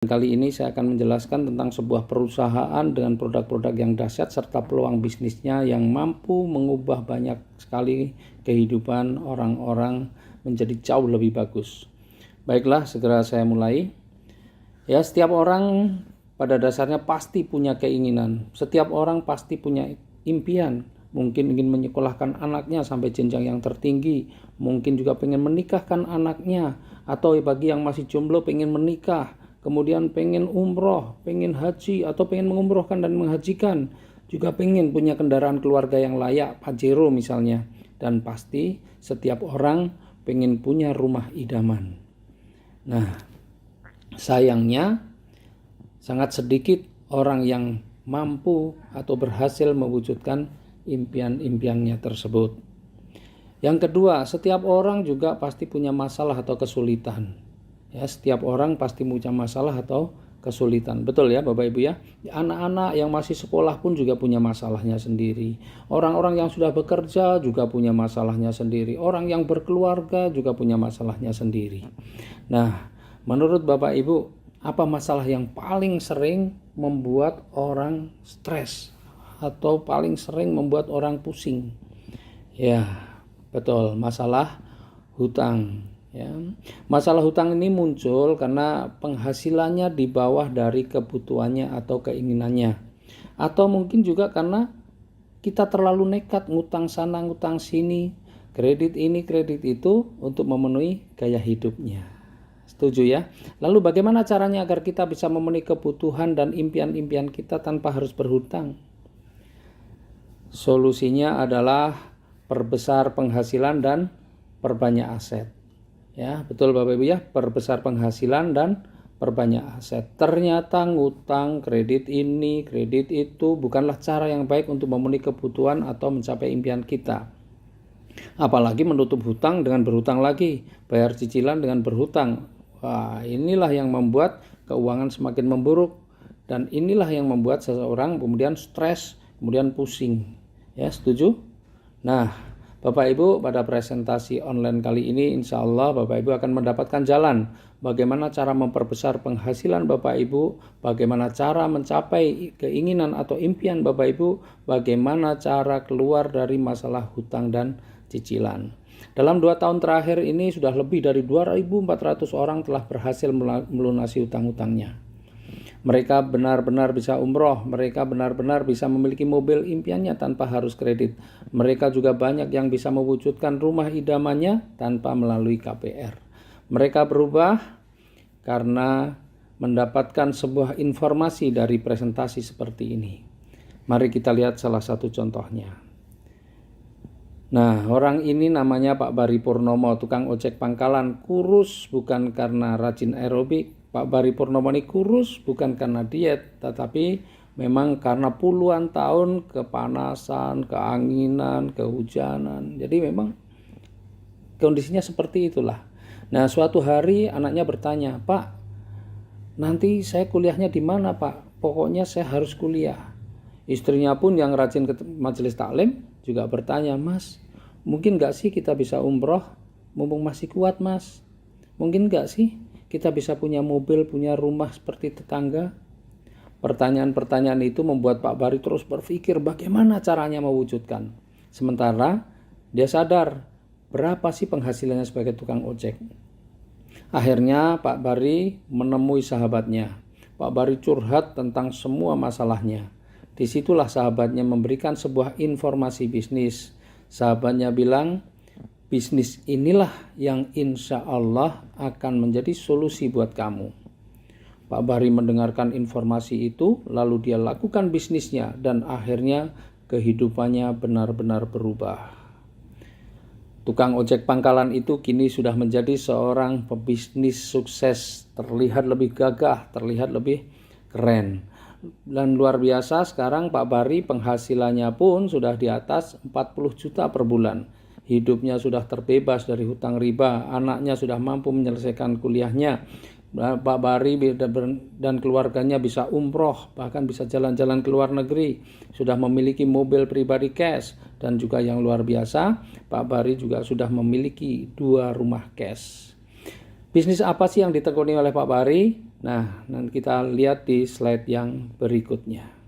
Kali ini saya akan menjelaskan tentang sebuah perusahaan dengan produk-produk yang dahsyat serta peluang bisnisnya yang mampu mengubah banyak sekali kehidupan orang-orang menjadi jauh lebih bagus. Baiklah, segera saya mulai. Ya, setiap orang pada dasarnya pasti punya keinginan. Setiap orang pasti punya impian. Mungkin ingin menyekolahkan anaknya sampai jenjang yang tertinggi. Mungkin juga pengen menikahkan anaknya. Atau bagi yang masih jomblo pengen menikah. Kemudian pengen umroh, pengen haji, atau pengen mengumrohkan dan menghajikan. Juga pengen punya kendaraan keluarga yang layak, Pajero misalnya. Dan pasti setiap orang pengen punya rumah idaman. Nah, sayangnya sangat sedikit orang yang mampu atau berhasil mewujudkan impian-impiannya tersebut. Yang kedua, setiap orang juga pasti punya masalah atau kesulitan. Ya, setiap orang pasti punya masalah atau kesulitan. Betul ya Bapak Ibu ya? Anak-anak yang masih sekolah pun juga punya masalahnya sendiri. Orang-orang yang sudah bekerja juga punya masalahnya sendiri. Orang yang berkeluarga juga punya masalahnya sendiri. Nah, menurut Bapak Ibu, apa masalah yang paling sering membuat orang stres atau paling sering membuat orang pusing? Ya, betul, masalah hutang. Ya, masalah hutang ini muncul karena penghasilannya di bawah dari kebutuhannya atau keinginannya, atau mungkin juga karena kita terlalu nekat ngutang sana ngutang sini, kredit ini kredit itu untuk memenuhi gaya hidupnya. Setuju ya? Lalu bagaimana caranya agar kita bisa memenuhi kebutuhan dan impian-impian kita tanpa harus berhutang? Solusinya adalah perbesar penghasilan dan perbanyak aset. Ya, betul Bapak Ibu ya, perbesar penghasilan dan perbanyak aset. Ternyata ngutang, kredit ini, kredit itu bukanlah cara yang baik untuk memenuhi kebutuhan atau mencapai impian kita. Apalagi menutup hutang dengan berhutang lagi, bayar cicilan dengan berhutang. Wah, inilah yang membuat keuangan semakin memburuk, dan inilah yang membuat seseorang kemudian stres, kemudian pusing. Ya, setuju? Nah, Bapak Ibu, pada presentasi online kali ini insya Allah Bapak Ibu akan mendapatkan jalan bagaimana cara memperbesar penghasilan Bapak Ibu, bagaimana cara mencapai keinginan atau impian Bapak Ibu, bagaimana cara keluar dari masalah hutang dan cicilan. Dalam 2 tahun terakhir ini sudah lebih dari 2.400 orang telah berhasil melunasi hutang-hutangnya. Mereka benar-benar bisa umroh, mereka benar-benar bisa memiliki mobil impiannya tanpa harus kredit. Mereka juga banyak yang bisa mewujudkan rumah idamannya tanpa melalui KPR. Mereka berubah karena mendapatkan sebuah informasi dari presentasi seperti ini. Mari kita lihat salah satu contohnya. Nah, orang ini namanya Pak Bari Purnomo, tukang ojek pangkalan, kurus bukan karena rajin aerobik. Pak Bari Purnomo ini kurus bukan karena diet, tetapi memang karena puluhan tahun kepanasan, keanginan, kehujanan. Jadi memang kondisinya seperti itulah. Nah, suatu hari anaknya bertanya, "Pak, nanti saya kuliahnya di mana, Pak? Pokoknya saya harus kuliah." Istrinya pun yang rajin ke majelis taklim juga bertanya, "Mas, mungkin gak sih kita bisa umroh? Mumpung masih kuat, Mas. Mungkin gak sih kita bisa punya mobil, punya rumah seperti tetangga?" Pertanyaan-pertanyaan itu membuat Pak Bari terus berpikir bagaimana caranya mewujudkan. Sementara dia sadar berapa sih penghasilannya sebagai tukang ojek. Akhirnya Pak Bari menemui sahabatnya. Pak Bari curhat tentang semua masalahnya. Disitulah sahabatnya memberikan sebuah informasi bisnis. Sahabatnya bilang, bisnis inilah yang insya Allah akan menjadi solusi buat kamu. Pak Bari mendengarkan informasi itu, lalu dia lakukan bisnisnya dan akhirnya kehidupannya benar-benar berubah. Tukang ojek pangkalan itu kini sudah menjadi seorang pebisnis sukses, terlihat lebih gagah, terlihat lebih keren. Dan luar biasa sekarang Pak Bari penghasilannya pun sudah di atas 40 juta per bulan. Hidupnya sudah terbebas dari hutang riba, anaknya sudah mampu menyelesaikan kuliahnya. Pak Bari dan keluarganya bisa umroh, bahkan bisa jalan-jalan ke luar negeri. Sudah memiliki mobil pribadi cash, dan juga yang luar biasa, Pak Bari juga sudah memiliki 2 rumah cash. Bisnis apa sih yang ditekuni oleh Pak Bari? Nah, nanti kita lihat di slide yang berikutnya.